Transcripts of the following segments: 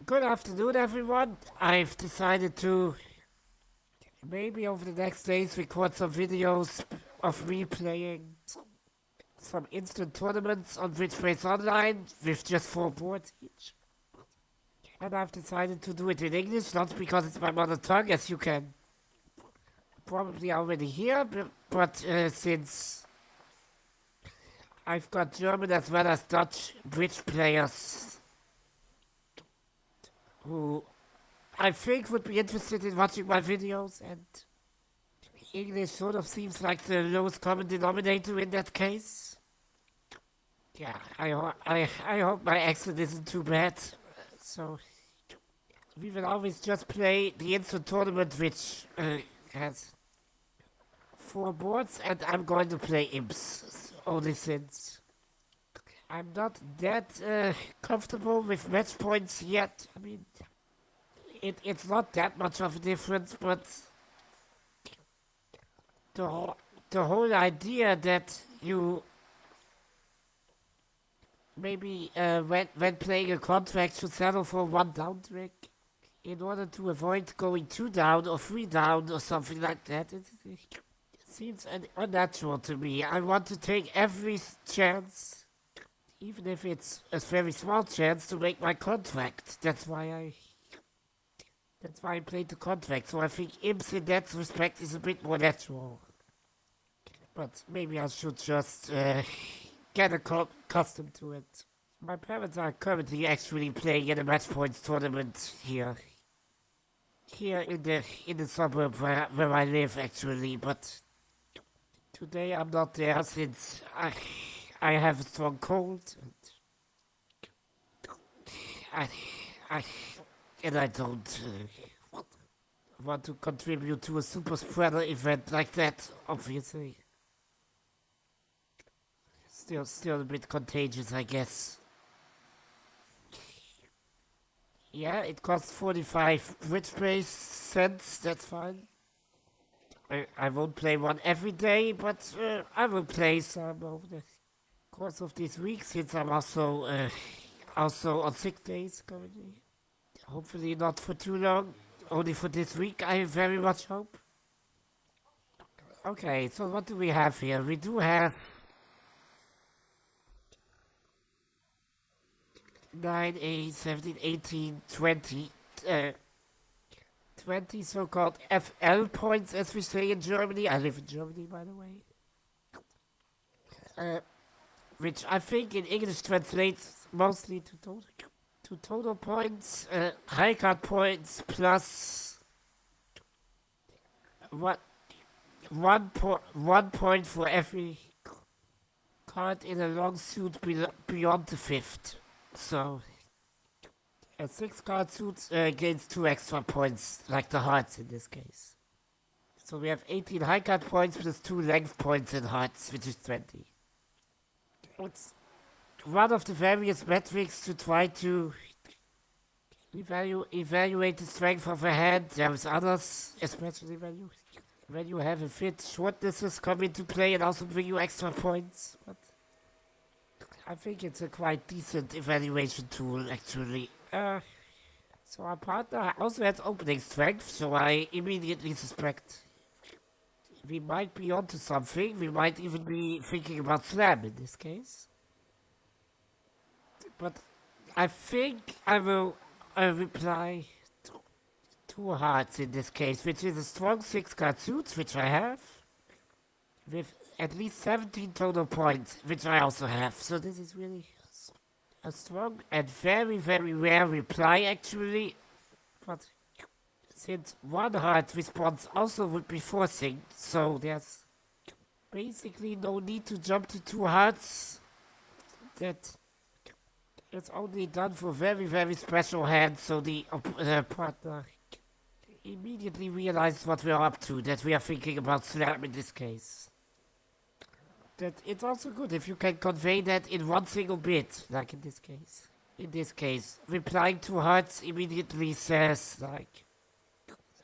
Good afternoon, everyone. I've decided to maybe over the next days record some videos of me playing some instant tournaments on Bridge Race Online with just 4 boards each. And I've decided to do it in English, not because it's my mother tongue, as you can probably already hear, but since I've got German as well as Dutch bridge players who I think would be interested in watching my videos, and English sort of seems like the lowest common denominator in that case. Yeah, I hope my accent isn't too bad. So we will always just play the instant tournament, which has 4 boards, and I'm going to play imps. Only since I'm not that comfortable with match points yet. I mean, it's not that much of a difference, but the whole idea that you maybe when playing a contract should settle for one down trick in order to avoid going 2 down or 3 down or something like that. It seems unnatural to me. I want to take every chance, even if it's a very small chance, to make my contract. That's why I played the contract. So I think imps in that respect is a bit more natural. But maybe I should just get accustomed to it. My parents are currently actually playing in a match points tournament here in the suburb where I live actually, but today I'm not there since I have a strong cold and I and I don't want to contribute to a super spreader event like that. Obviously, still a bit contagious, I guess. Yeah, it costs 45 British cents. That's fine. I won't play one every day, but I will play some over the course of this week since I'm also on sick days currently. Hopefully not for too long. Only for this week, I very much hope. Okay, so what do we have here? We do have 9, 8, 17, 18, 20. 20 so-called FL points, as we say in Germany. I live in Germany, by the way. Uh, which I think in English translates mostly to total points, high card points plus what 1 point for every card in a long suit beyond the fifth. So a 6 card suit gains 2 extra points, like the hearts in this case. So we have 18 high card points plus 2 length points in hearts, which is 20. It's one of the various metrics to try to evaluate the strength of a hand. There's others, especially when you have a fit. Shortnesses come into play and also bring you extra points. But I think it's a quite decent evaluation tool, actually. So our partner also has opening strength, so I immediately suspect we might be onto something. We might even be thinking about slam in this case. But I think I will reply two hearts in this case, which is a strong 6 card suit, which I have, with at least 17 total points, which I also have. So this is really a strong and very, very rare reply, actually. But since one heart response also would be forcing, so there's basically no need to jump to 2 hearts. That it's only done for very, very special hands, so the partner immediately realizes what we're up to, that we are thinking about slam in this case. That it's also good if you can convey that in one single bit, like in this case. In this case, replying to hearts immediately says, like,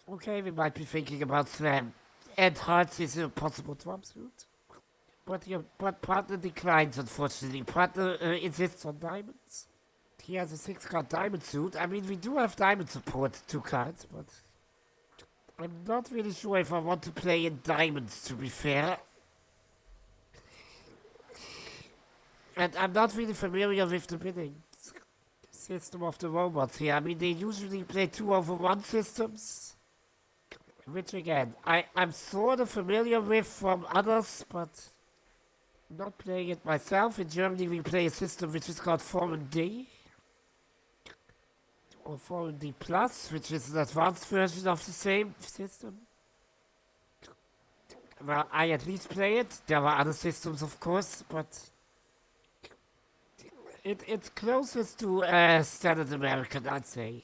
okay, we might be thinking about slam. And hearts is a possible trump suit. But your partner declines, unfortunately. Partner insists on diamonds. he has a 6-card diamond suit. I mean, we do have diamond support, 2 cards, but I'm not really sure if I want to play in diamonds, to be fair. And I'm not really familiar with the bidding system of the robots here. I mean, they usually play 2-over-1 systems, which again, I'm sort of familiar with from others, but not playing it myself. In Germany, we play a system which is called Foreign D, or Foreign D Plus, which is an advanced version of the same system. Well, I at least play it. There are other systems, of course, but it's closest to standard American, I'd say.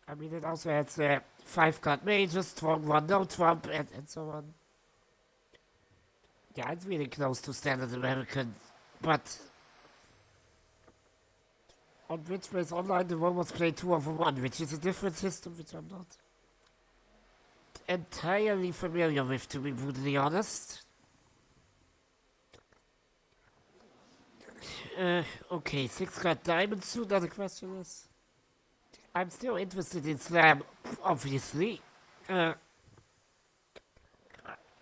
I mean, it also has 5-card majors, strong one, no trump, and so on. Yeah, it's really close to standard American, but on Witchbase Online, the robots play 2-over-1, which is a different system, which I'm not entirely familiar with, to be brutally honest. Okay, 6-card diamond suit, now the question is... I'm still interested in Slam, obviously.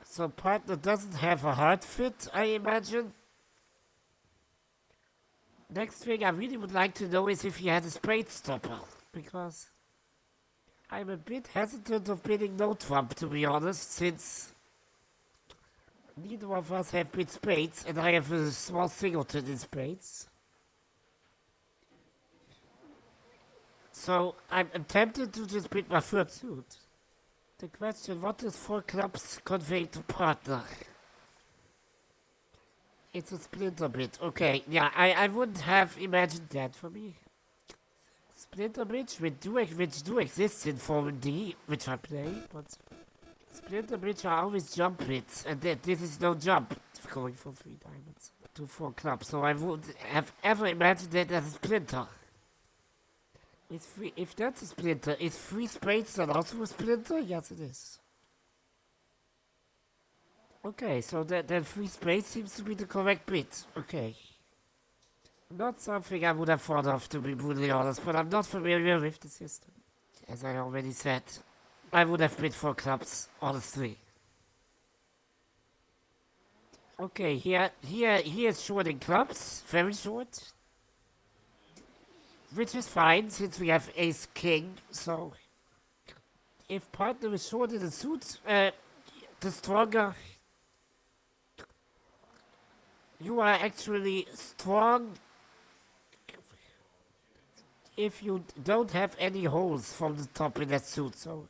So partner doesn't have a hard fit, I imagine. Next thing I really would like to know is if he has a spade stopper, because I'm a bit hesitant of bidding no trump, to be honest, since neither of us have bid spades, and I have a small singleton in spades. So I'm tempted to just bid my third suit. The question, what does 4 clubs convey to partner? It's a splinter bid. Okay, yeah, I wouldn't have imagined that for me. Splinter bids, which do exist in Foreign D, which I play, but splinter bids are always jump bids, and this is no jump, going for 3 diamonds to 4 clubs, so I wouldn't have ever imagined that as a splinter. If that's a splinter, is 3 spades then also a splinter? Yes, it is. Okay, so then 3 spades seems to be the correct bid. Okay. Not something I would have thought of, to be brutally honest, but I'm not familiar with the system. As I already said, I would have bid 4 clubs, honestly. Okay, here is short in clubs, very short. Which is fine, since we have ace-king, so... If partner is short in the suit, the stronger... You are actually strong if you don't have any holes from the top in that suit, so...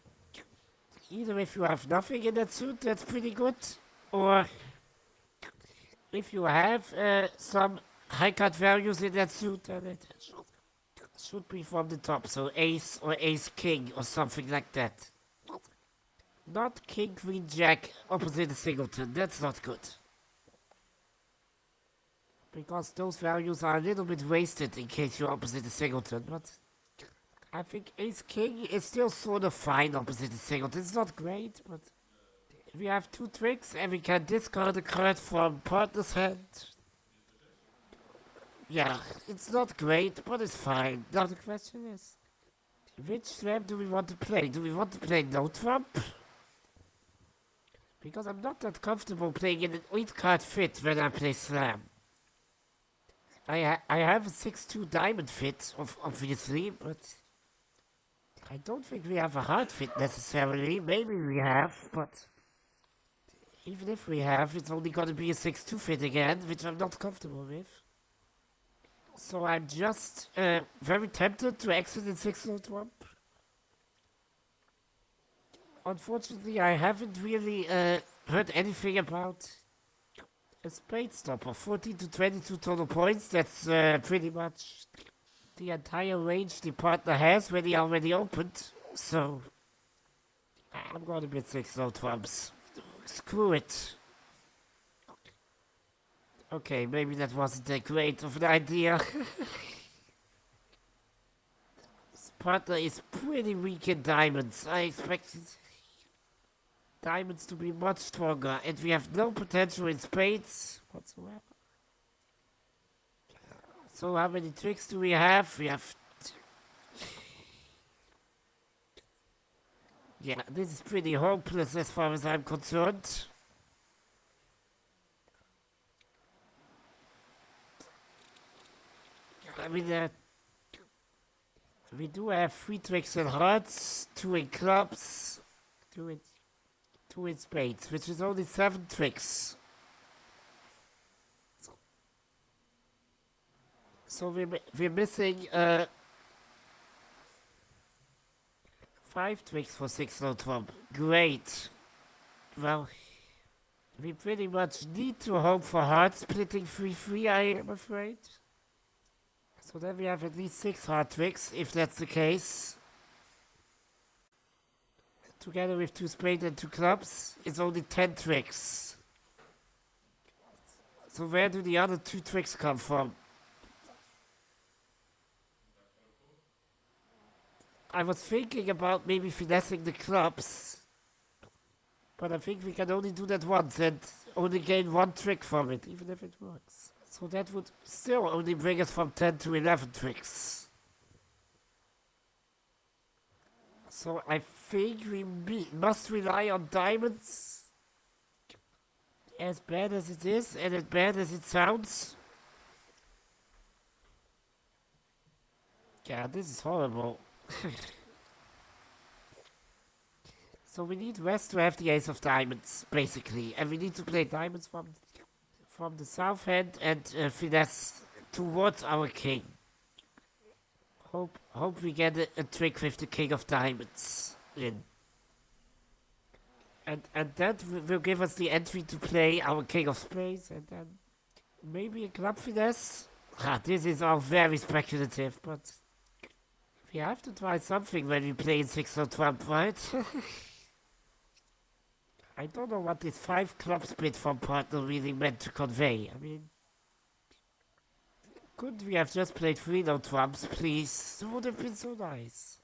Either if you have nothing in that suit, that's pretty good, or... If you have some high card values in that suit, then it should be from the top, so ace or ace-king or something like that. Not king, queen, jack opposite the singleton, that's not good. Because those values are a little bit wasted in case you're opposite the singleton, but I think ace-king is still sort of fine opposite the singleton. It's not great, but we have 2 tricks and we can discard a card from partner's hand. Yeah, it's not great, but it's fine. Now the question is, which slam do we want to play? Do we want to play no trump? Because I'm not that comfortable playing in an 8-card fit when I play slam. I have a 6-2 diamond fit, obviously, but I don't think we have a hard fit necessarily. Maybe we have, but even if we have, it's only gonna be a 6-2 fit again, which I'm not comfortable with. So I'm just very tempted to exit in 6-0 trump. Unfortunately, I haven't really heard anything about a spade stopper. 14 to 22 total points, that's pretty much the entire range the partner has when he already opened. So I'm gonna bid 6-0 trumps. Screw it. Okay, maybe that wasn't that great of an idea. This partner is pretty weak in diamonds. I expected diamonds to be much stronger, and we have no potential in spades whatsoever. So how many tricks do we have? We have... Yeah, this is pretty hopeless as far as I'm concerned. I mean, we do have 3 tricks in hearts, 2 in clubs, 2 in spades, which is only 7 tricks. So we're missing 5 tricks for 6-0-12. Great. Well, we pretty much need to hope for heart splitting 3-3, I am afraid. So then we have at least 6 heart tricks, if that's the case. Together with 2 spades and 2 clubs, it's only 10 tricks. So where do the other 2 tricks come from? I was thinking about maybe finessing the clubs, but I think we can only do that once and only gain 1 trick from it, even if it works. So that would still only bring us from 10 to 11 tricks. So I think we must rely on diamonds, as bad as it is and as bad as it sounds. Yeah, this is horrible. So we need West to have the ace of diamonds, basically, and we need to play diamonds from the south hand and finesse towards our king. Hope we get a trick with the king of diamonds in. And that will give us the entry to play our king of spades, and then maybe a club finesse. This is all very speculative, but we have to try something when we play in 6-12, right? I don't know what this 5 club split from partner really meant to convey. I mean, couldn't we have just played 3-no trumps, please? It would have been so nice.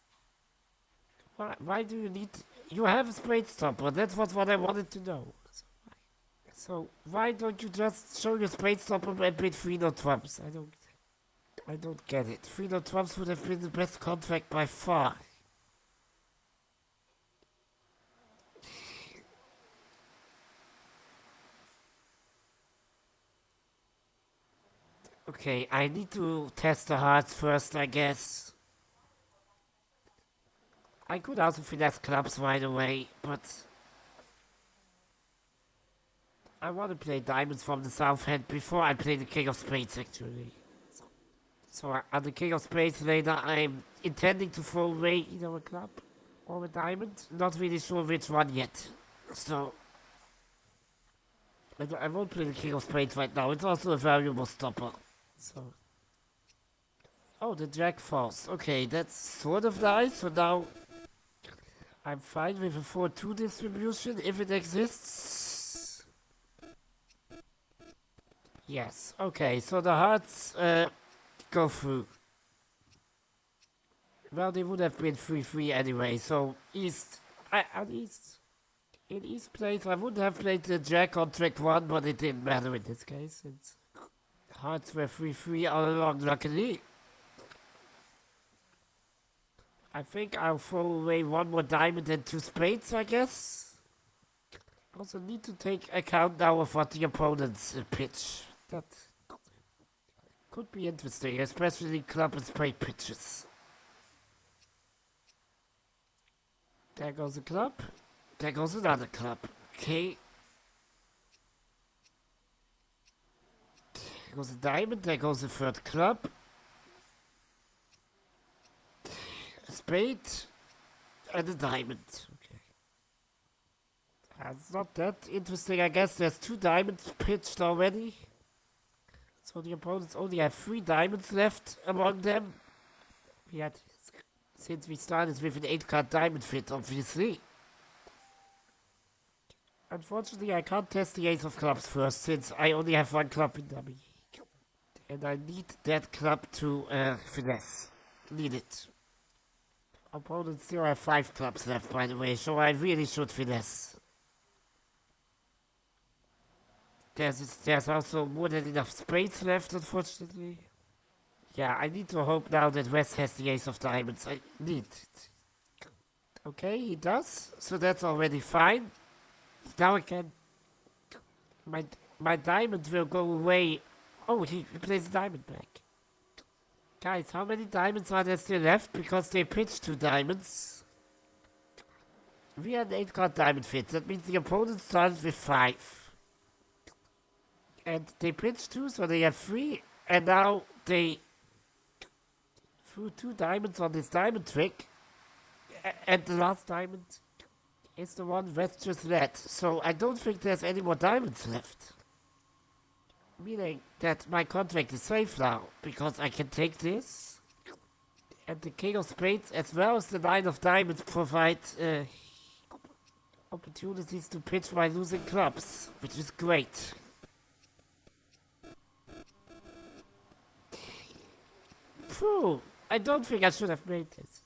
Why do you need... You have a spade stopper, that was what I wanted to know. So why don't you just show your spade stopper and play 3-no trumps? I don't get it. 3-no trumps would have been the best contract by far. Okay, I need to test the hearts first, I guess. I could also finesse clubs right away, but I want to play diamonds from the south hand before I play the king of spades, actually. So on the king of spades later, I'm intending to throw away either a club or a diamond. Not really sure which one yet. So I won't play the king of spades right now. It's also a valuable stopper. So, oh, the jack falls. Okay, that's sort of nice. So now I'm fine with a 4-2 distribution if it exists. Yes. Okay, so the hearts go through. Well, they would have been 3-3 anyway. So east, in east place, I would have played the jack on track 1, but it didn't matter in this case. Hearts were 3-3 all along, luckily. I think I'll throw away 1 more diamond and 2 spades, I guess. Also need to take account now of what the opponent's pitch. That could be interesting, especially club and spade pitches. There goes a club. There goes another club. Okay. There goes a diamond, there goes a 3rd club. A spade and a diamond. Okay. That's not that interesting. I guess there's 2 diamonds pitched already. So the opponents only have 3 diamonds left among them. Since we started with an 8-card diamond fit, obviously. Unfortunately, I can't test the ace of clubs first, since I only have 1 club in dummy. And I need that club to finesse. Need it. Opponents still have 5 clubs left, by the way, so I really should finesse. There's also more than enough spades left, unfortunately. Yeah, I need to hope now that West has the ace of diamonds. I need it. Okay, he does. So that's already fine. Now I can... My, my diamond will go away. Oh, he plays diamond back. Guys, how many diamonds are there still left? Because they pitched 2 diamonds. We had 8 card diamond fit. That means the opponent started with 5. And they pitched 2, so they have 3. And now they threw 2 diamonds on this diamond trick. And the last diamond is the one West just led. So I don't think there's any more diamonds left. Meaning that my contract is safe now, because I can take this. And the King of Spades as well as the 9 of Diamonds provide opportunities to pitch my losing clubs, which is great. Phew, I don't think I should have made this.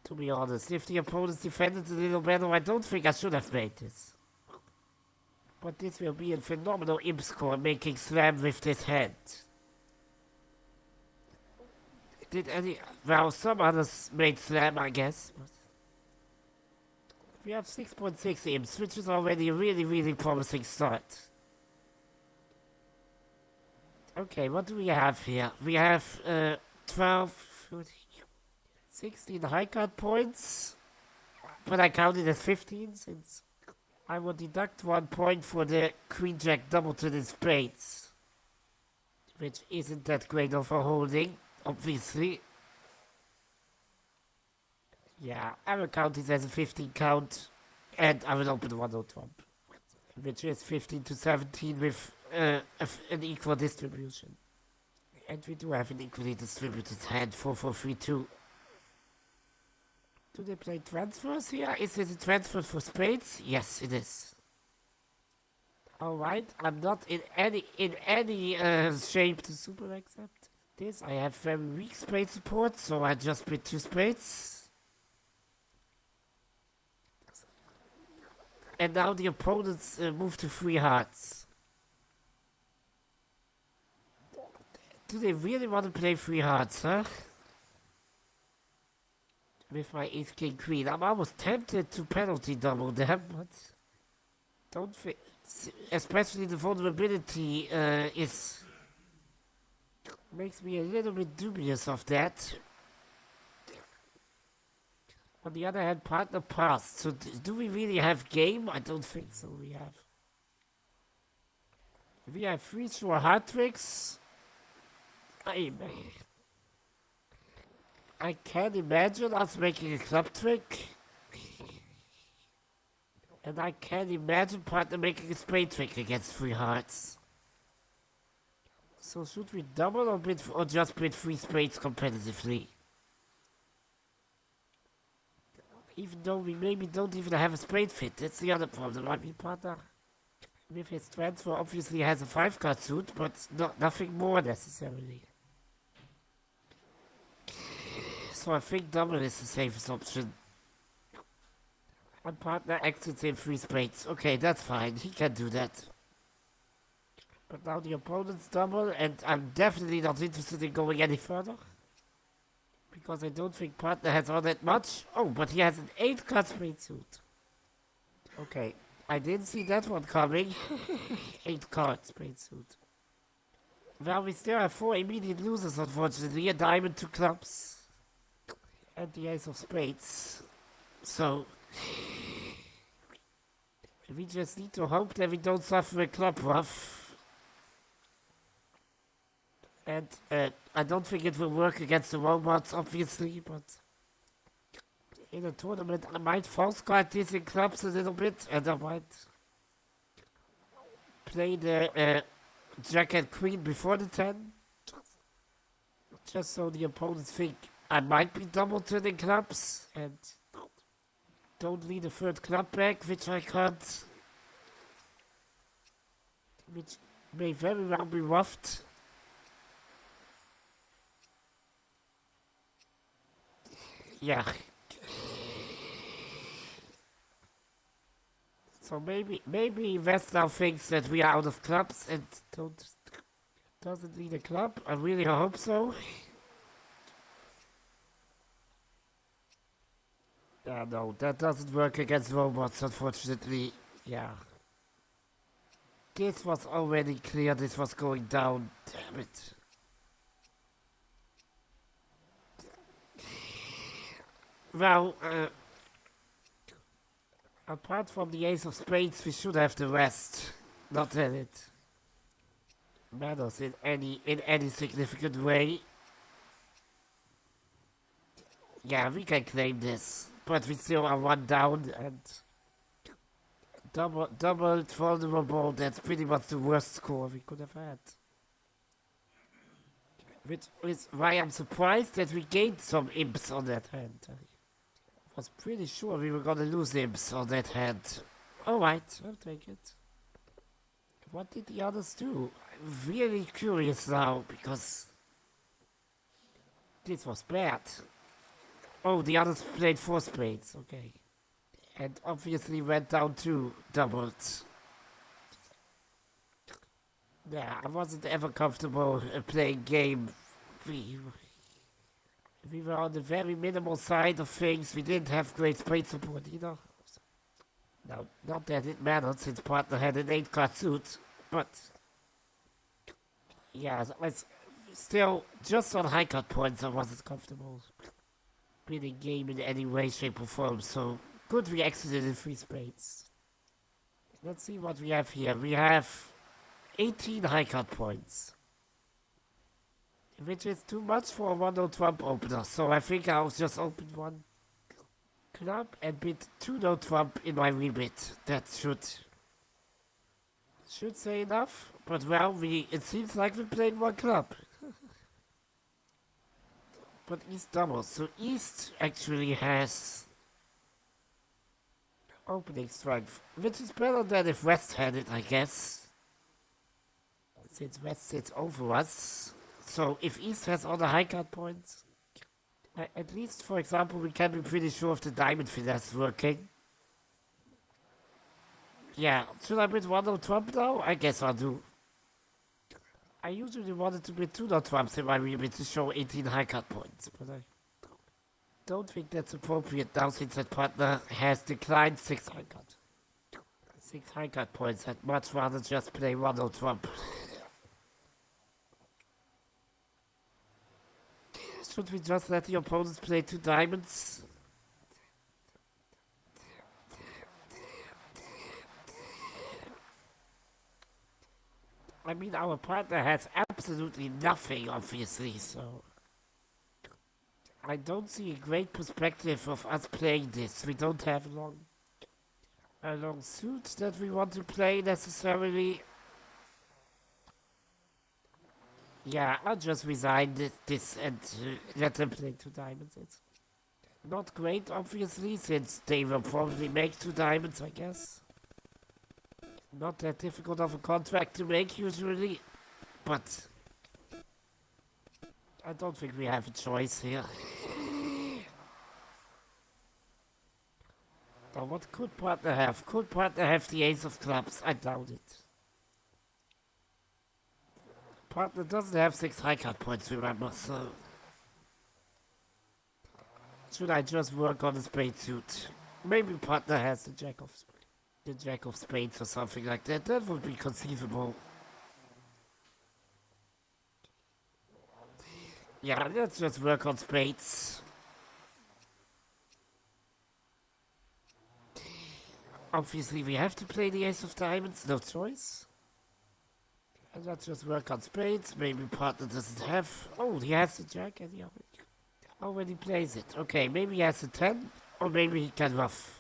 To be honest, if the opponents defended a little better, I don't think I should have made this. But this will be a phenomenal imp score making slam with this hand. Did any... Well, some others made slam, I guess. But we have 6.6 imps, which is already a really, really promising start. Okay, what do we have here? We have 12, 16 high card points. But I counted as 15 since I will deduct 1 point for the Queen Jack double to the spades. Which isn't that great of a holding, obviously. Yeah, I will count it as a 15 count. And I will open 1-0 trump. Which is 15 to 17 with an equal distribution. And we do have an equally distributed hand, 4-4-3-2. Do they play transfers here? Is it a transfer for spades? Yes, it is. Alright, I'm not in any shape to super accept this. I have very weak spade support, so I just bid 2 spades. And now the opponents move to 3 hearts. Do they really want to play 3 hearts, huh? With my ace, king, queen. I'm almost tempted to penalty double them, but don't think... Especially the vulnerability makes me a little bit dubious of that. On the other hand, partner passed. So do we really have game? I don't think so. We have 3 sure hard tricks. I can imagine us making a club trick. And I can imagine partner making a spade trick against 3 hearts. So should we double or just bid 3 spades competitively? Even though we maybe don't even have a spade fit, that's the other problem. I mean, partner with his transfer obviously has a 5 card suit, but nothing more necessarily. So I think double is the safest option. My partner exits in 3 spades. Okay, that's fine. He can do that. But now the opponent's double, and I'm definitely not interested in going any further. Because I don't think partner has all that much. Oh, but he has an 8 card spade suit. Okay, I didn't see that one coming. 8 card spade suit. Well, we still have 4 immediate losers, unfortunately. A diamond, 2 clubs. And the ace of spades. So... we just need to hope that we don't suffer a club ruff. And I don't think it will work against the robots, obviously, but in a tournament I might false card this in clubs a little bit, and I might play the Jack and Queen before the 10. Just so the opponents think I might be double turning clubs, and don't lead a 3rd club back, which I can't. Which may very well be ruffed. Yeah. So maybe West now thinks that we are out of clubs and doesn't need a club. I really hope so. Yeah, no, that doesn't work against robots, unfortunately. Yeah. This was already clear this was going down. Damn it. Well, apart from the ace of spades, we should have the rest. Not that it matters in any significant way. Yeah, we can claim this, but we still are one down and double vulnerable. That's pretty much the worst score we could have had. Which is why I'm surprised that we gained some imps on that hand. I was pretty sure we were gonna lose imps on that hand. Alright, I'll take it. What did the others do? I'm really curious now because this was bad. Oh, the others played four spades, okay. And obviously went down to doubled. Yeah, I wasn't ever comfortable playing game. We, we were on the very minimal side of things. We didn't have great spade support either. Now, not that it mattered since partner had an 8-card suit, but yeah, it's still just on high card points. I wasn't comfortable winning game in any way, shape, or form. So good we exited in three spades. Let's see what we have here. We have 18 high card points, which is too much for a 1-0 trump opener. So I think I'll just open one club and bid 2-0 trump in my rebid. That should say enough. But well, it seems like we played one club. But East doubles. So East actually has opening strength, which is better than if West had it, I guess. Since West sits over us. So if East has all the high card points, at least, for example, we can be pretty sure of the diamond finesse working. Yeah, should I bid 1-0 trump now? I guess I'll do. I usually wanted to bid 2-0 trumps in my rebid to show 18 high card points, but I don't think that's appropriate now since that partner has declined 6 high card. 6 high card points. I'd much rather just play 1-0 trump. Should we just let the opponents play 2 diamonds? I mean, our partner has absolutely nothing, obviously, so I don't see a great perspective of us playing this. We don't have a long suit that we want to play necessarily. Yeah, I'll just resign this and let them play 2 diamonds. It's not great, obviously, since they will probably make 2 diamonds, I guess. Not that difficult of a contract to make, usually, but I don't think we have a choice here. Now, what could partner have? Could partner have the ace of clubs? I doubt it. Partner doesn't have 6 high card points, remember, so should I just work on the spade suit? Maybe partner has the jack of spades or something like that. That would be conceivable. Yeah, let's just work on spades. Obviously, we have to play the ace of diamonds, no choice. And let's just work on spades. Maybe partner doesn't have. Oh, he has the jack and he already plays it. Okay, maybe he has a 10, or maybe he can ruff.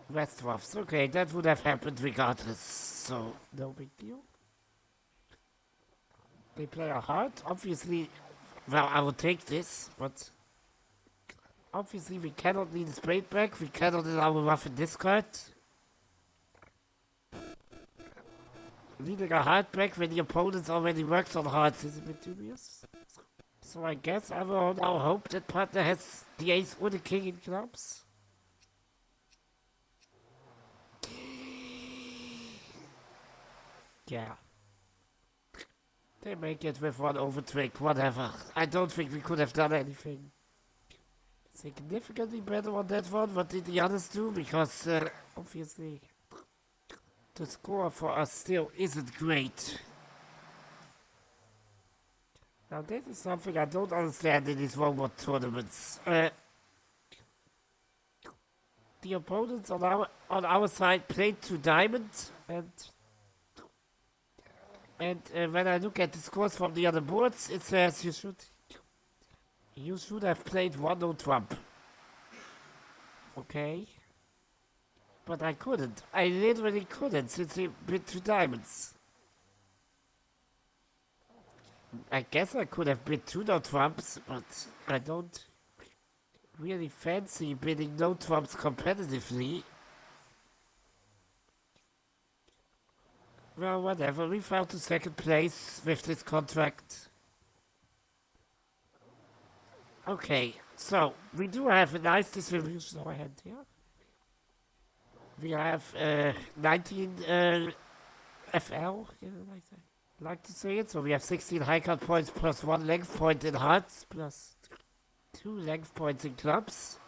West ruffs. Okay, that would have happened regardless, so no big deal. They play a heart. Obviously, well, I will take this, but obviously we cannot lead the spade back. We cannot allow a ruff in discard. Leading a heart back when the opponent already works on hearts is a bit dubious. So I guess I will now hope that partner has the ace or the king in clubs. Yeah. They make it with one overtrick, whatever. I don't think we could have done anything. significantly better on that one. What did the others do? Because obviously the score for us still isn't great. Now this is something I don't understand in these robot tournaments. The opponents on our side played 2 diamonds, and when I look at the scores from the other boards, it says you should have played 1-0 trump. Okay, but I couldn't. I literally couldn't since he bid 2 diamonds. I guess I could have bid 2 no trumps, but I don't really fancy bidding no trumps competitively. Well, whatever. We found to 2nd place with this contract. Okay, so we do have a nice distribution on our hand here. We have 19 FL, like to say it. So we have 16 high card points plus 1 length point in hearts plus 2 length points in clubs.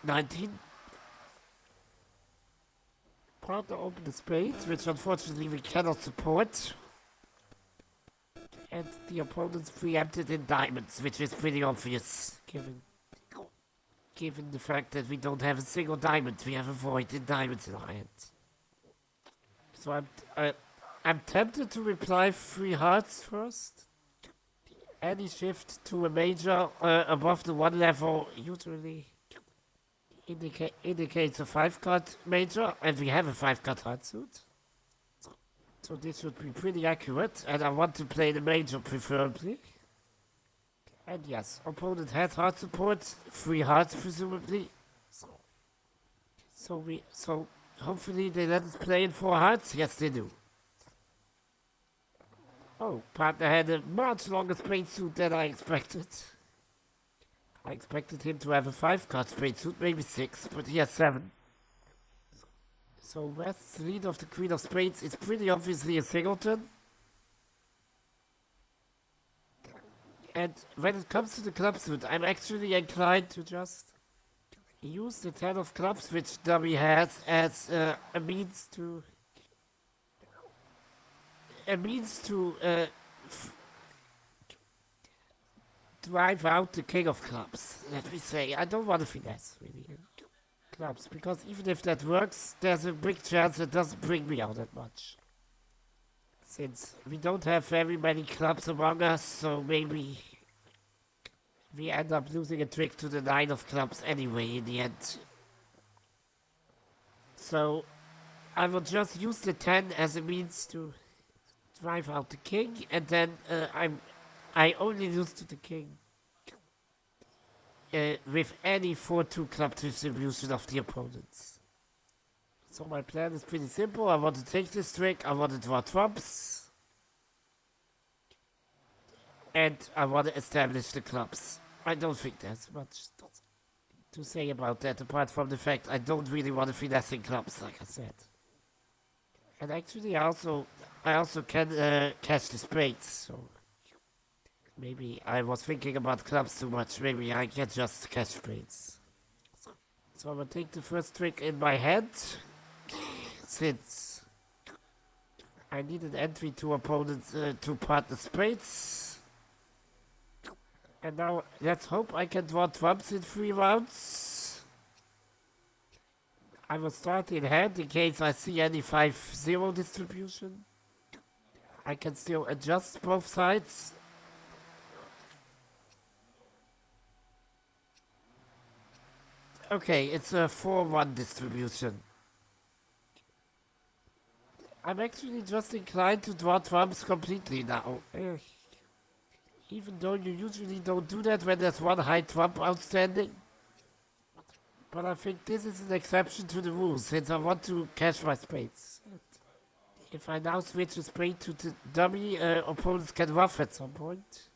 19. Partner open the spades, which unfortunately we cannot support. And the opponents preempted in diamonds, which is pretty obvious, given the fact that we don't have a single diamond. We have a void in diamonds in our hand. So I'm tempted to reply 3 hearts first. Any shift to a major above the 1 level usually indicates a 5-card major, and we have a 5-card heart suit. So this should be pretty accurate, and I want to play the major preferably. And yes, opponent has heart support, 3 hearts presumably. So hopefully they let us play in 4 hearts. Yes, they do. Oh, partner had a much longer spade suit than I expected. I expected him to have a 5-card spade suit, maybe 6, but he has 7. So West's lead of the Queen of Spades is pretty obviously a singleton. And when it comes to the club suit, I'm actually inclined to just use the 10 of clubs, which dummy has, as a means to drive out the king of clubs. Let me say, I don't want to finesse really clubs, because even if that works, there's a big chance it doesn't bring me out that much. Since we don't have very many clubs among us, so maybe we end up losing a trick to the 9 of clubs anyway in the end. So I will just use the 10 as a means to drive out the king, and then I only lose to the king with any 4-2 club distribution of the opponents. So my plan is pretty simple. I want to take this trick, I want to draw trumps, and I want to establish the clubs. I don't think there's much to say about that, apart from the fact I don't really want to finesse clubs, like I said. And actually I also can catch the spades, so maybe I was thinking about clubs too much. Maybe I can just catch spades. So I'm gonna take the first trick in my hand, since I need an entry to opponents to partner spades. And now let's hope I can draw trumps in 3 rounds. I will start in hand in case I see any 5-0 distribution. I can still adjust both sides. Okay, it's a 4-1 distribution. I'm actually just inclined to draw trumps completely now. Even though you usually don't do that when there's 1 high trump outstanding. But I think this is an exception to the rule, since I want to cash my spades. If I now switch a spade to the dummy, opponents can ruff at some point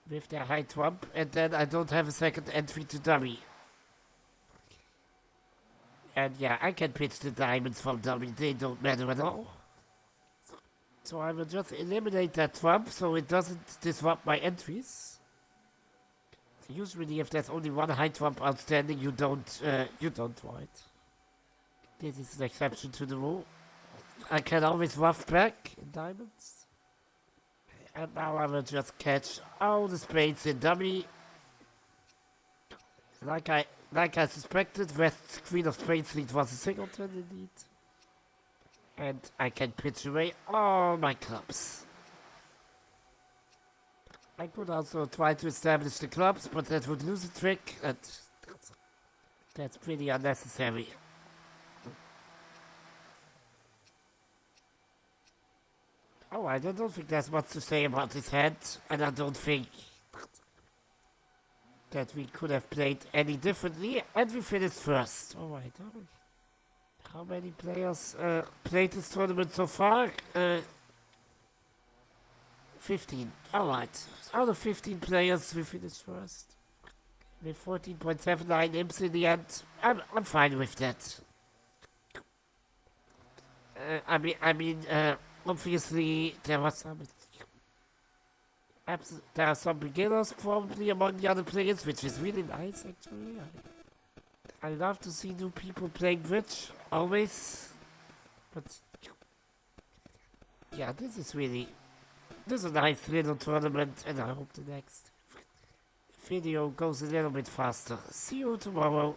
with their high trump, and then I don't have a second entry to dummy. And yeah, I can pitch the diamonds from dummy, they don't matter at all. So I will just eliminate that trump so it doesn't disrupt my entries. Usually, if there's only one high trump outstanding, you don't draw it. This is an exception to the rule. I can always rough back in diamonds. And now I will just catch all the spades in dummy. Like I suspected, West's queen of spades lead was a singleton indeed. And I can pitch away all my clubs. I could also try to establish the clubs, but that would lose the trick, and that's pretty unnecessary. Oh, I don't think there's much to say about this hand, and I don't think that we could have played any differently, and we finished first. Alright, how many players played this tournament so far? 15. Alright, out of 15 players, we finished first. With 14.79 imps in the end. I'm fine with that. Obviously, there are some beginners probably among the other players, which is really nice actually. I love to see new people playing bridge, always. But yeah, this is a nice little tournament, and I hope the next video goes a little bit faster. See you tomorrow.